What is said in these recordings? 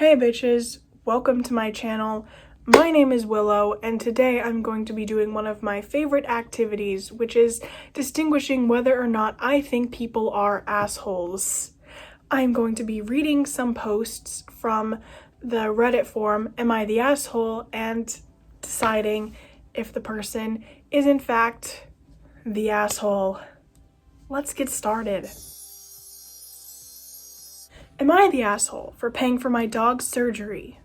Hey bitches, welcome to my channel. My name is Willow, and today I'm going to be doing one of my favorite activities, which is distinguishing whether or not I think people are assholes. I'm going to be reading some posts from the Reddit forum, Am I the Asshole? And deciding if the person is in fact the asshole. Let's get started. Am I the asshole for paying for my dog's surgery,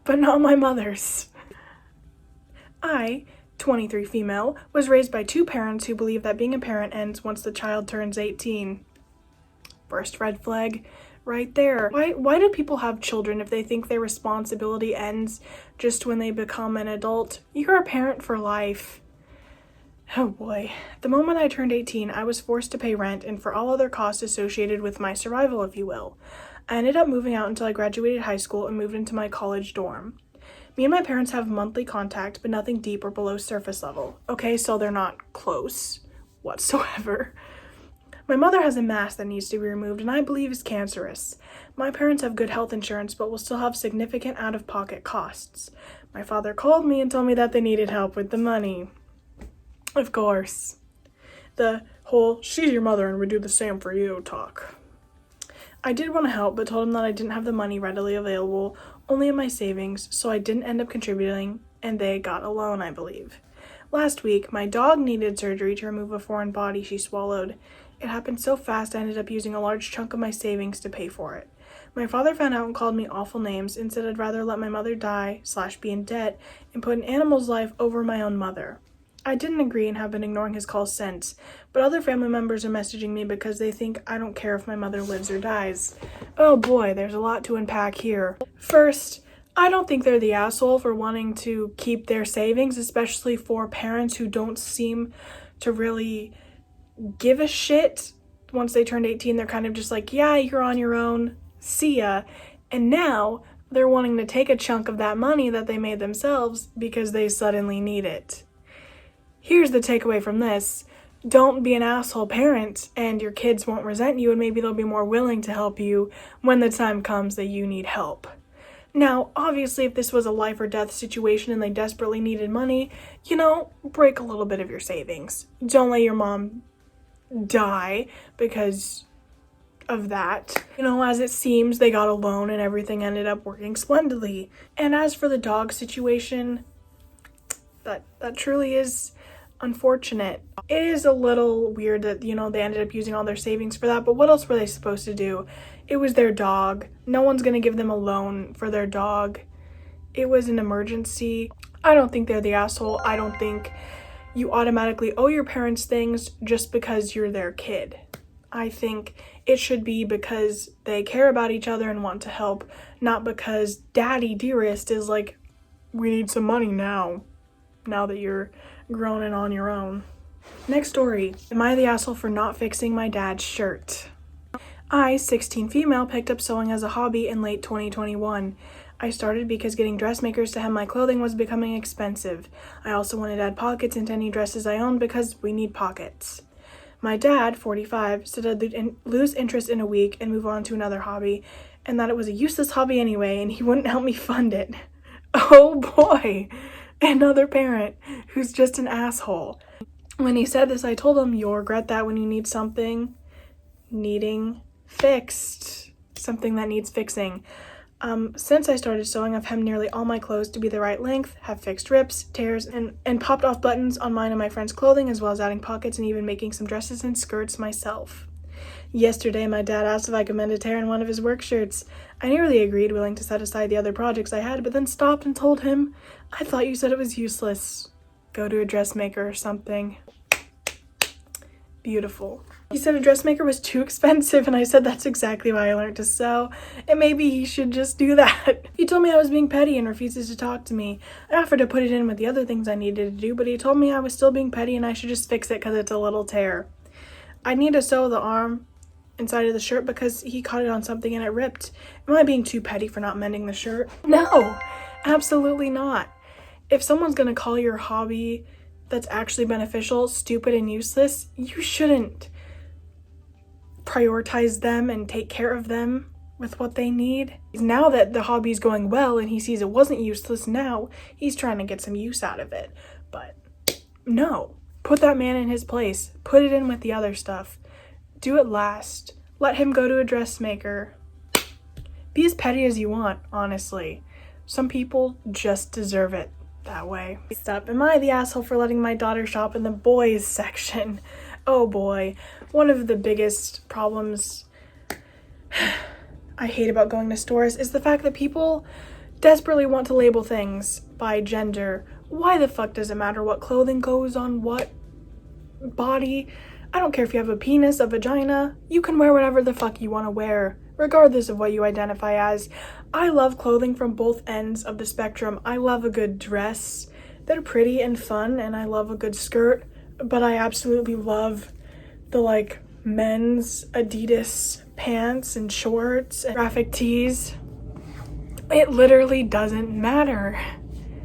but not my mother's? I, 23 female, was raised by two parents who believe that being a parent ends once the child turns 18. First red flag right there. Why do people have children if they think their responsibility ends just when they become an adult? You're a parent for life. Oh boy. The moment I turned 18, I was forced to pay rent and for all other costs associated with my survival, if you will. I ended up moving out until I graduated high school and moved into my college dorm. Me and my parents have monthly contact, but nothing deep or below surface level. Okay, so they're not close whatsoever. My mother has a mass that needs to be removed and I believe is cancerous. My parents have good health insurance, but will still have significant out-of-pocket costs. My father called me and told me that they needed help with the money. Of course. The whole, she's your mother and we do the same for you talk. I did want to help, but told him that I didn't have the money readily available, only in my savings, so I didn't end up contributing, and they got a loan, I believe. Last week, my dog needed surgery to remove a foreign body she swallowed. It happened so fast I ended up using a large chunk of my savings to pay for it. My father found out and called me awful names and said I'd rather let my mother die/be in debt and put an animal's life over my own mother. I didn't agree and have been ignoring his calls since, but other family members are messaging me because they think I don't care if my mother lives or dies. Oh boy, there's a lot to unpack here. First, I don't think they're the asshole for wanting to keep their savings, especially for parents who don't seem to really give a shit. Once they turned 18, they're kind of just like, yeah, you're on your own, see ya. And now they're wanting to take a chunk of that money that they made themselves because they suddenly need it. Here's the takeaway from this. Don't be an asshole parent and your kids won't resent you and maybe they'll be more willing to help you when the time comes that you need help. Now, obviously, if this was a life or death situation and they desperately needed money, break a little bit of your savings. Don't let your mom die because of that. As it seems, they got a loan and everything ended up working splendidly. And as for the dog situation, that truly is unfortunate. It is a little weird that, they ended up using all their savings for that, but what else were they supposed to do? It was their dog. No one's gonna give them a loan for their dog. It was an emergency. I don't think they're the asshole. I don't think you automatically owe your parents things just because you're their kid. I think it should be because they care about each other and want to help, not because daddy dearest is like, we need some money now that you're grown and on your own. Next story. Am I the asshole for not fixing my dad's shirt? I, 16 female, picked up sewing as a hobby in late 2021. I started because getting dressmakers to hem my clothing was becoming expensive. I also wanted to add pockets into any dresses I owned because we need pockets. My dad, 45, said I'd lose interest in a week and move on to another hobby, and that it was a useless hobby anyway, and he wouldn't help me fund it. Oh boy! Another parent who's just an asshole. When he said this, I told him, you'll regret that when you need something needing fixed. Something that needs fixing. Since I started sewing, I've hemmed nearly all my clothes to be the right length, have fixed rips, tears, and popped off buttons on mine and my friends' clothing, as well as adding pockets and even making some dresses and skirts myself. Yesterday, my dad asked if I could mend a tear in one of his work shirts. I nearly agreed, willing to set aside the other projects I had, but then stopped and told him, I thought you said it was useless. Go to a dressmaker or something. Beautiful. He said a dressmaker was too expensive, and I said that's exactly why I learned to sew, and maybe he should just do that. He told me I was being petty and refuses to talk to me. I offered to put it in with the other things I needed to do, but he told me I was still being petty and I should just fix it because it's a little tear. I need to sew the arm inside of the shirt because he caught it on something and it ripped. Am I being too petty for not mending the shirt? No, absolutely not. If someone's gonna call your hobby that's actually beneficial stupid and useless, you shouldn't prioritize them and take care of them with what they need. Now that the hobby's going well and he sees it wasn't useless, now he's trying to get some use out of it. But no, put that man in his place. Put it in with the other stuff. Do it last. Let him go to a dressmaker. Be as petty as you want, honestly. Some people just deserve it that way. Stop. Am I the asshole for letting my daughter shop in the boys section? Oh boy. One of the biggest problems I hate about going to stores is the fact that people desperately want to label things by gender. Why the fuck does it matter what clothing goes on what body? I don't care if you have a penis, a vagina. You can wear whatever the fuck you want to wear, regardless of what you identify as. I love clothing from both ends of the spectrum. I love a good dress. They're pretty and fun, and I love a good skirt, but I absolutely love the men's Adidas pants and shorts and graphic tees. It literally doesn't matter.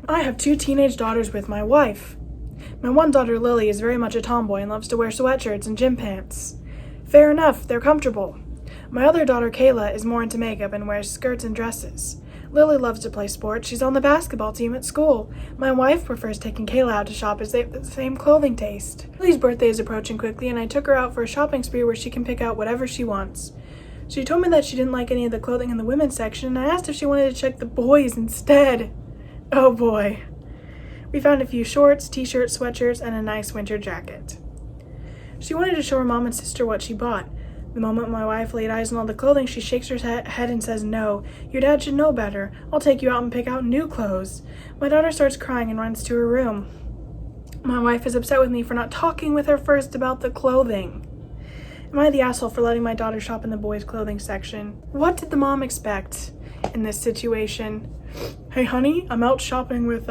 I have 2 teenage daughters with my wife. My one daughter, Lily, is very much a tomboy and loves to wear sweatshirts and gym pants. Fair enough, they're comfortable. My other daughter, Kayla, is more into makeup and wears skirts and dresses. Lily loves to play sports. She's on the basketball team at school. My wife prefers taking Kayla out to shop as they have the same clothing taste. Lily's birthday is approaching quickly, and I took her out for a shopping spree where she can pick out whatever she wants. She told me that she didn't like any of the clothing in the women's section, and I asked if she wanted to check the boys instead. Oh boy. We found a few shorts, t-shirts, sweatshirts, and a nice winter jacket. She wanted to show her mom and sister what she bought. The moment my wife laid eyes on all the clothing, she shakes her head and says, "No, your dad should know better. I'll take you out and pick out new clothes." My daughter starts crying and runs to her room. My wife is upset with me for not talking with her first about the clothing. Am I the asshole for letting my daughter shop in the boys' clothing section? What did the mom expect in this situation? Hey honey, I'm out shopping with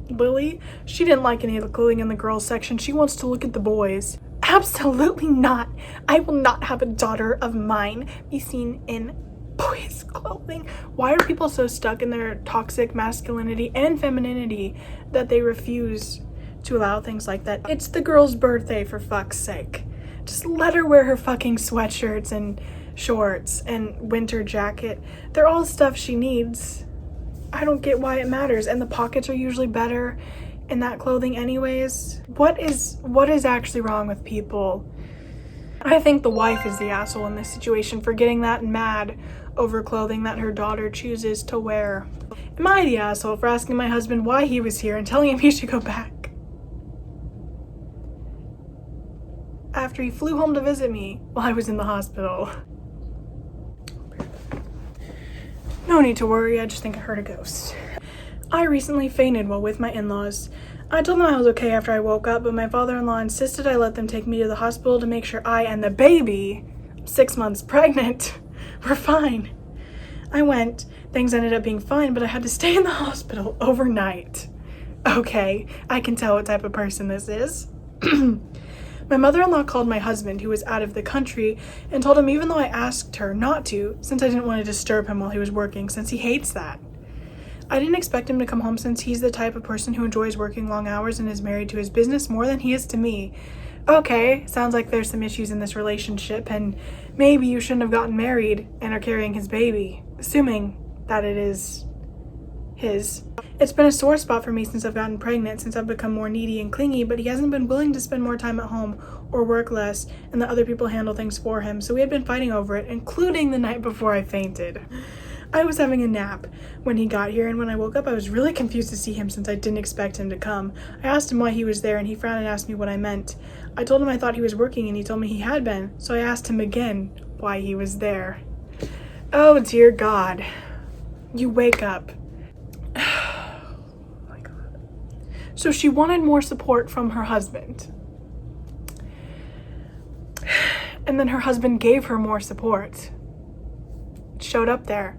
Lily. She didn't like any of the clothing in the girls section. She wants to look at the boys. Absolutely not. I will not have a daughter of mine be seen in boys' clothing. Why are people so stuck in their toxic masculinity and femininity that they refuse to allow things like that? It's the girl's birthday, for fuck's sake. Just let her wear her fucking sweatshirts and shorts and winter jacket. They're all stuff she needs. I don't get why it matters, and the pockets are usually better in that clothing anyways. What is actually wrong with people? I think the wife is the asshole in this situation for getting that mad over clothing that her daughter chooses to wear. Am I the asshole for asking my husband why he was here and telling him he should go back after he flew home to visit me while I was in the hospital? No need to worry, I just think I heard a ghost. I recently fainted while with my in-laws. I told them I was okay after I woke up, but my father-in-law insisted I let them take me to the hospital to make sure I and the baby, 6 months pregnant, were fine. I went. Things ended up being fine, but I had to stay in the hospital overnight. Okay, I can tell what type of person this is. My mother-in-law called my husband, who was out of the country, and told him even though I asked her not to, since I didn't want to disturb him while he was working, since he hates that. I didn't expect him to come home since he's the type of person who enjoys working long hours and is married to his business more than he is to me. Okay, sounds like there's some issues in this relationship, and maybe you shouldn't have gotten married and are carrying his baby, assuming that it is his. It's been a sore spot for me since I've gotten pregnant, since I've become more needy and clingy, but he hasn't been willing to spend more time at home or work less and let other people handle things for him, so we had been fighting over it, including the night before I fainted. I was having a nap when he got here, and when I woke up I was really confused to see him since I didn't expect him to come. I asked him why he was there, and he frowned and asked me what I meant. I told him I thought he was working, and he told me he had been, so I asked him again why he was there. Oh dear God. You wake up. So she wanted more support from her husband. And then her husband gave her more support. Showed up there.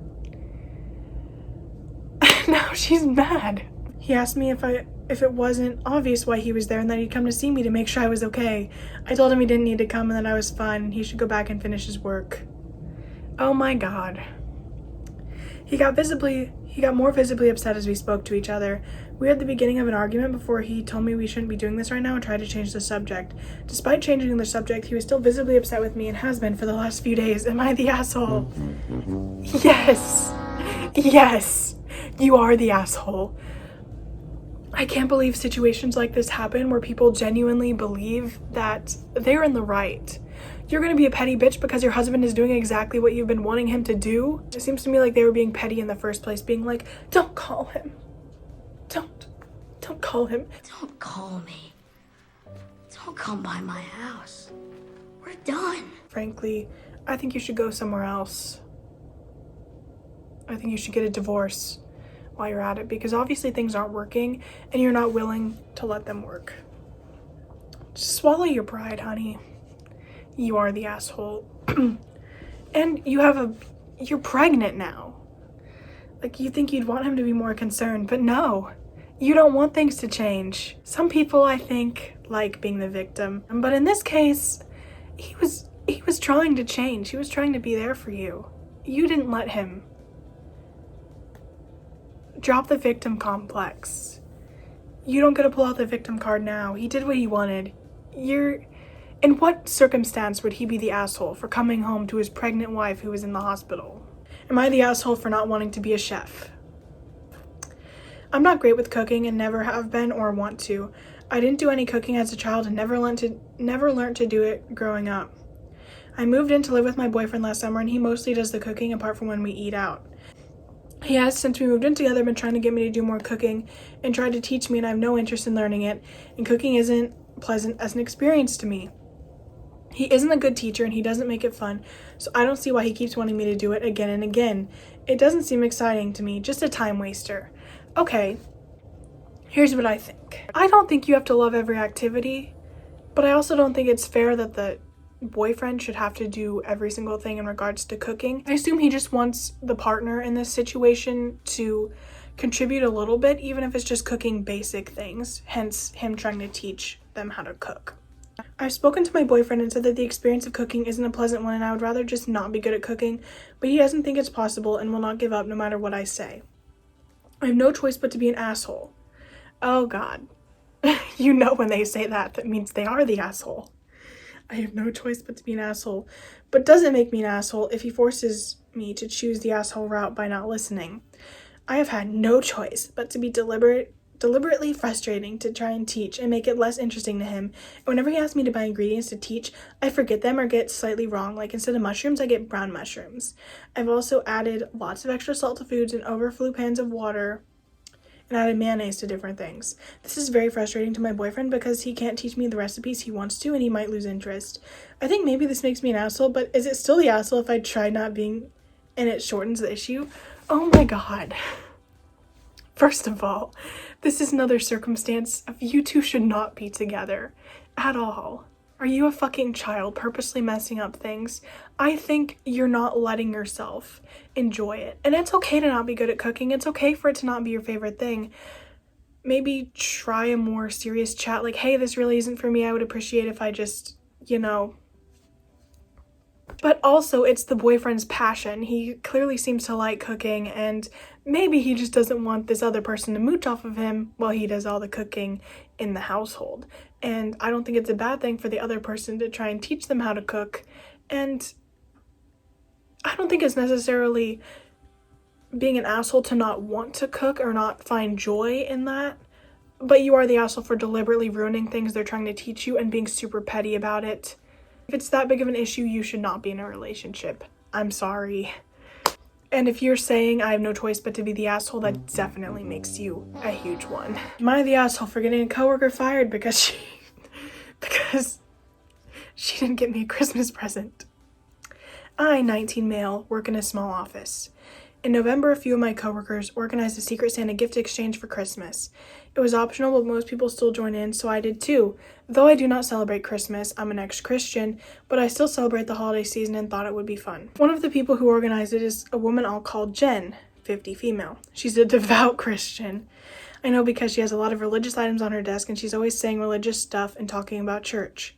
Now she's mad. He asked me if it wasn't obvious why he was there and that he'd come to see me to make sure I was okay. I told him he didn't need to come and that I was fine and he should go back and finish his work. Oh my God. He got visibly He got more visibly upset as we spoke to each other. We were at the beginning of an argument before he told me we shouldn't be doing this right now and tried to change the subject. Despite changing the subject, he was still visibly upset with me and has been for the last few days. Am I the asshole? Yes. Yes. You are the asshole. I can't believe situations like this happen where people genuinely believe that they're in the right. You're gonna be a petty bitch because your husband is doing exactly what you've been wanting him to do? It seems to me like they were being petty in the first place, being like, don't call him. Don't call him. Don't call me. Don't come by my house. We're done. Frankly, I think you should go somewhere else. I think you should get a divorce while you're at it, because obviously things aren't working and you're not willing to let them work. Just swallow your pride, honey. You are the asshole. And you're pregnant now. Like, you think you'd want him to be more concerned, but no. You don't want things to change. Some people, I think, like being the victim. But in this case, he was trying to change. He was trying to be there for you. You didn't let him. Drop the victim complex. You don't get to pull out the victim card now. He did what he wanted. In what circumstance would he be the asshole for coming home to his pregnant wife who was in the hospital? Am I the asshole for not wanting to be a chef? I'm not great with cooking and never have been or want to. I didn't do any cooking as a child and never learned to do it growing up. I moved in to live with my boyfriend last summer and he mostly does the cooking apart from when we eat out. He has, since we moved in together, been trying to get me to do more cooking and tried to teach me, and I have no interest in learning it, and cooking isn't pleasant as an experience to me. He isn't a good teacher and he doesn't make it fun, so I don't see why he keeps wanting me to do it again and again. It doesn't seem exciting to me, just a time waster. Okay, here's what I think. I don't think you have to love every activity, but I also don't think it's fair that the boyfriend should have to do every single thing in regards to cooking. I assume he just wants the partner in this situation to contribute a little bit, even if it's just cooking basic things, hence him trying to teach them how to cook. I've spoken to my boyfriend and said that the experience of cooking isn't a pleasant one and I would rather just not be good at cooking, but he doesn't think it's possible and will not give up no matter what I say. I have no choice but to be an asshole. Oh God. You know when they say that means they are the asshole. I have no choice but to be an asshole, but doesn't make me an asshole if he forces me to choose the asshole route by not listening. I have had no choice but to be deliberately frustrating to try and teach and make it less interesting to him. And whenever he asks me to buy ingredients to teach, I forget them or get slightly wrong. Like instead of mushrooms, I get brown mushrooms. I've also added lots of extra salt to foods and overflew pans of water and added mayonnaise to different things. This is very frustrating to my boyfriend because he can't teach me the recipes he wants to and he might lose interest. I think maybe this makes me an asshole, but is it still the asshole if I try not being and it shortens the issue? Oh my God. First of all, this is another circumstance of you two should not be together at all. Are you a fucking child purposely messing up things? I think you're not letting yourself enjoy it. And it's okay to not be good at cooking. It's okay for it to not be your favorite thing. Maybe try a more serious chat like, hey, this really isn't for me. I would appreciate if I just, But also, it's the boyfriend's passion. He clearly seems to like cooking, and maybe he just doesn't want this other person to mooch off of him while he does all the cooking in the household. And I don't think it's a bad thing for the other person to try and teach them how to cook. And I don't think it's necessarily being an asshole to not want to cook or not find joy in that. But you are the asshole for deliberately ruining things they're trying to teach you and being super petty about it. If it's that big of an issue, you should not be in a relationship. I'm sorry. And if you're saying I have no choice but to be the asshole, that definitely makes you a huge one. Am I the asshole for getting a coworker fired because she didn't get me a Christmas present? I, 19 male, work in a small office. In November, a few of my coworkers organized a Secret Santa gift exchange for Christmas. It was optional, but most people still joined in, so I did too. Though I do not celebrate Christmas, I'm an ex-Christian, but I still celebrate the holiday season and thought it would be fun. One of the people who organized it is a woman I'll call Jen, 50 female. She's a devout Christian. I know because she has a lot of religious items on her desk and she's always saying religious stuff and talking about church.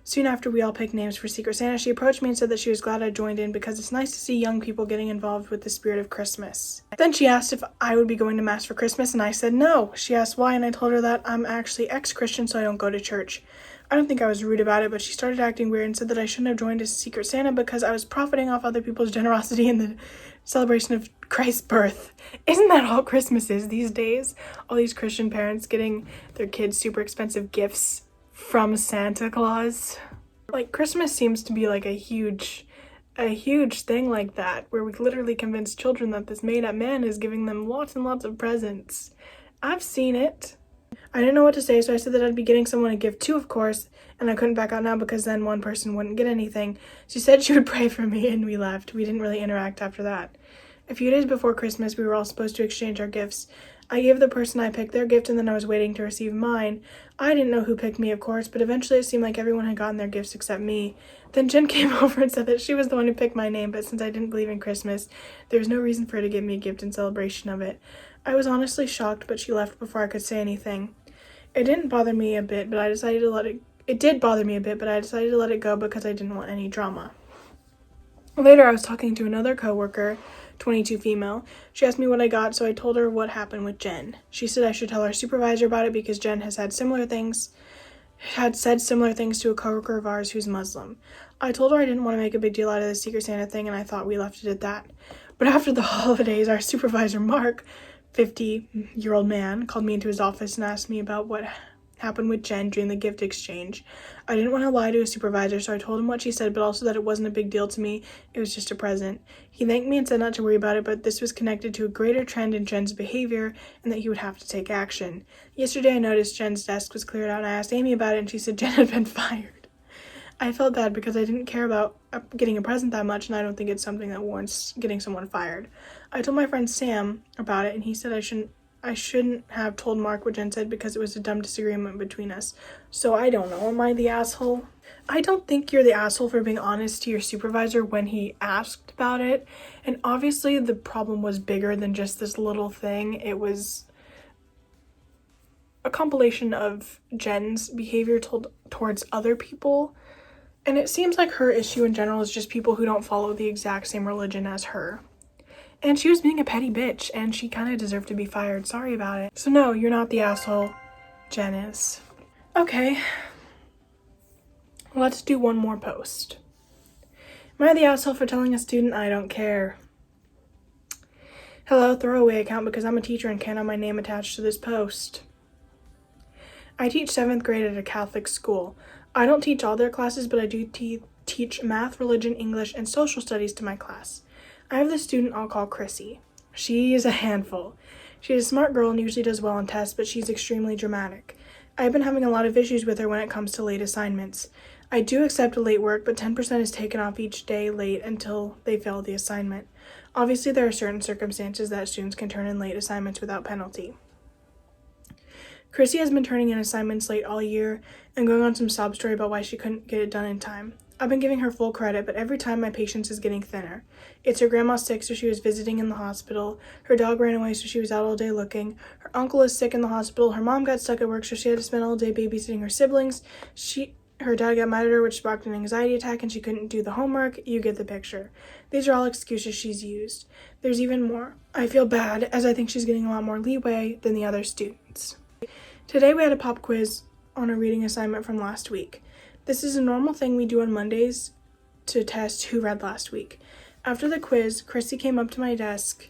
Soon after we all picked names for Secret Santa, she approached me and said that she was glad I joined in because it's nice to see young people getting involved with the spirit of Christmas. Then she asked if I would be going to Mass for Christmas, and I said no. She asked why, and I told her that I'm actually ex-Christian, so I don't go to church. I don't think I was rude about it, but she started acting weird and said that I shouldn't have joined as Secret Santa because I was profiting off other people's generosity in the celebration of Christ's birth. Isn't that all Christmas is these days? All these Christian parents getting their kids super expensive gifts from Santa Claus. Like, Christmas seems to be like a huge thing like that, where we literally convince children that this made-up man is giving them lots and lots of presents. I've seen it. I didn't know what to say, so I said that I'd be getting someone a gift too, of course, and I couldn't back out now because then one person wouldn't get anything. She said she would pray for me, and we left. We didn't really interact after that. A few days before Christmas, we were all supposed to exchange our gifts. I gave the person I picked their gift, and then I was waiting to receive mine. I didn't know who picked me, of course, but eventually it seemed like everyone had gotten their gifts except me. Then Jen came over and said that she was the one who picked my name, but since I didn't believe in Christmas, there was no reason for her to give me a gift in celebration of it. I was honestly shocked, but she left before I could say anything. It didn't bother me a bit, but I decided to let it... It did bother me a bit, but I decided to let it go because I didn't want any drama. Later, I was talking to another coworker, 22 female. She asked me what I got, so I told her what happened with Jen. She said I should tell our supervisor about it because Jen had said similar things to a coworker of ours who's Muslim. I told her I didn't want to make a big deal out of the Secret Santa thing, and I thought we left it at that. But after the holidays, our supervisor, Mark, 50-year-old man, called me into his office and asked me about what happened with Jen during the gift exchange. I didn't want to lie to a supervisor, so I told him what she said, but also that it wasn't a big deal to me. It was just a present. He thanked me and said not to worry about it, but this was connected to a greater trend in Jen's behavior and that he would have to take action. Yesterday, I noticed Jen's desk was cleared out, and I asked Amy about it, and she said Jen had been fired. I felt bad because I didn't care about getting a present that much, and I don't think it's something that warrants getting someone fired. I told my friend Sam about it, and he said I shouldn't have told Mark what Jen said because it was a dumb disagreement between us. So I don't know, am I the asshole? I don't think you're the asshole for being honest to your supervisor when he asked about it. And obviously the problem was bigger than just this little thing. It was a compilation of Jen's behavior towards other people. And it seems like her issue in general is just people who don't follow the exact same religion as her. And she was being a petty bitch, and she kind of deserved to be fired. Sorry about it. So no, you're not the asshole. Jen is. Okay. Let's do one more post. Am I the asshole for telling a student I don't care? Hello, throwaway account because I'm a teacher and can't have my name attached to this post. I teach 7th grade at a Catholic school. I don't teach all their classes, but I do teach math, religion, English, and social studies to my class. I have this student I'll call Chrissy. She is a handful. She's a smart girl and usually does well on tests, but she's extremely dramatic. I've been having a lot of issues with her when it comes to late assignments. I do accept late work, but 10% is taken off each day late until they fail the assignment. Obviously, there are certain circumstances that students can turn in late assignments without penalty. Chrissy has been turning in assignments late all year and going on some sob story about why she couldn't get it done in time. I've been giving her full credit, but every time my patience is getting thinner. It's her grandma's sick, so she was visiting in the hospital. Her dog ran away, so she was out all day looking. Her uncle is sick in the hospital. Her mom got stuck at work, so she had to spend all day babysitting her siblings. Her dad got mad at her, which sparked an anxiety attack, and she couldn't do the homework. You get the picture. These are all excuses she's used. There's even more. I feel bad, as I think she's getting a lot more leeway than the other students. Today we had a pop quiz on a reading assignment from last week. This is a normal thing we do on Mondays to test who read last week. After the quiz, Chrissy came up to my desk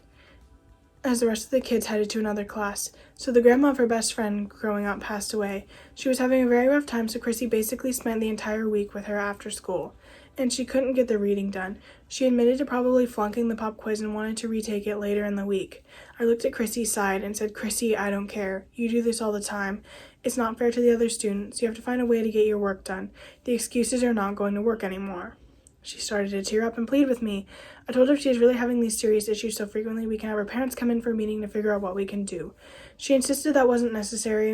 as the rest of the kids headed to another class. So the grandma of her best friend growing up passed away. She was having a very rough time, so Chrissy basically spent the entire week with her after school. And she couldn't get the reading done. She admitted to probably flunking the pop quiz and wanted to retake it later in the week. I looked at Chrissy's side and said, Chrissy, I don't care. You do this all the time. It's not fair to the other students. You have to find a way to get your work done. The excuses are not going to work anymore. She started to tear up and plead with me. I told her if she is really having these serious issues so frequently, we can have her parents come in for a meeting to figure out what we can do. She insisted that wasn't necessary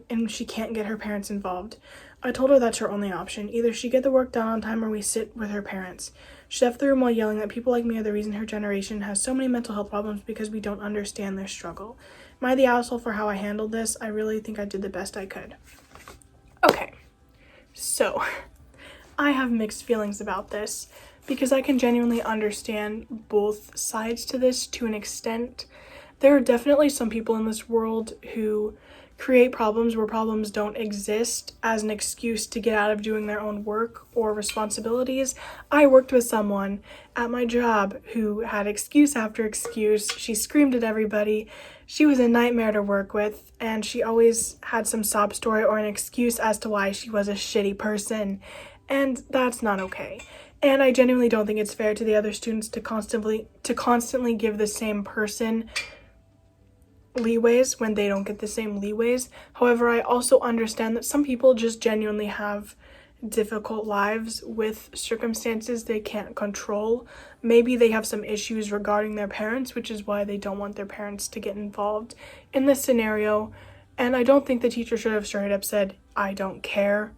and she can't get her parents involved. I told her that's her only option. Either she get the work done on time or we sit with her parents. She left the room while yelling that people like me are the reason her generation has so many mental health problems because we don't understand their struggle. Am I the asshole for how I handled this? I really think I did the best I could. Okay, so I have mixed feelings about this because I can genuinely understand both sides to this to an extent. There are definitely some people in this world who create problems where problems don't exist as an excuse to get out of doing their own work or responsibilities. I worked with someone at my job who had excuse after excuse. She screamed at everybody. She was a nightmare to work with, and she always had some sob story or an excuse as to why she was a shitty person, and that's not okay. And I genuinely don't think it's fair to the other students to constantly give the same person leeways when they don't get the same leeways. However, I also understand that some people just genuinely have difficult lives with circumstances they can't control. Maybe they have some issues regarding their parents, which is why they don't want their parents to get involved in this scenario. And I don't think the teacher should have straight up said, "I don't care."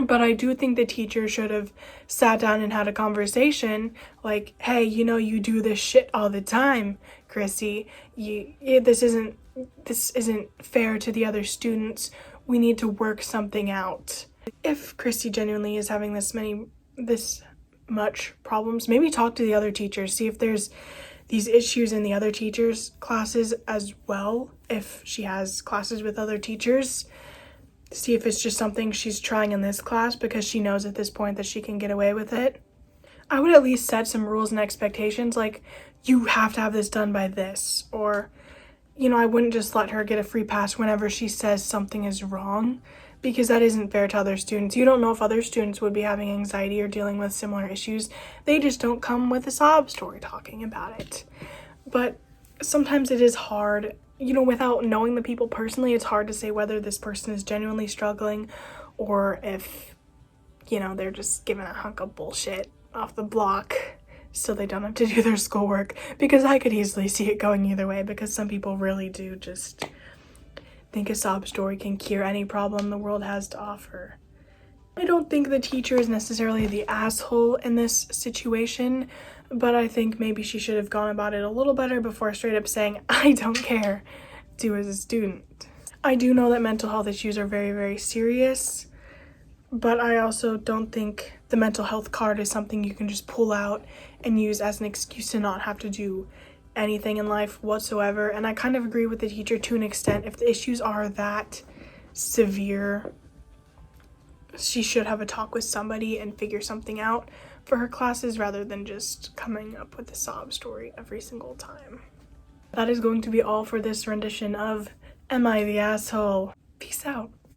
But I do think the teacher should have sat down and had a conversation like, "Hey, you do this shit all the time, Chrissy. This isn't fair to the other students. We need to work something out." If Chrissy genuinely is having this much problems, maybe talk to the other teachers, see if there's these issues in the other teachers' classes as well, if she has classes with other teachers. See if it's just something she's trying in this class because she knows at this point that she can get away with it. I would at least set some rules and expectations, like, you have to have this done by this, or, I wouldn't just let her get a free pass whenever she says something is wrong, because that isn't fair to other students. You don't know if other students would be having anxiety or dealing with similar issues. They just don't come with a sob story talking about it. But sometimes it is hard, without knowing the people personally, it's hard to say whether this person is genuinely struggling or if, they're just giving a hunk of bullshit off the block so they don't have to do their schoolwork, because I could easily see it going either way, because some people really do just think a sob story can cure any problem the world has to offer. I don't think the teacher is necessarily the asshole in this situation, but I think maybe she should have gone about it a little better before straight up saying, "I don't care," to as a student. I do know that mental health issues are very, very serious, but I also don't think the mental health card is something you can just pull out and use as an excuse to not have to do anything in life whatsoever. And I kind of agree with the teacher to an extent. If the issues are that severe, she should have a talk with somebody and figure something out for her classes rather than just coming up with a sob story every single time. That is going to be all for this rendition of Am I the Asshole? Peace out.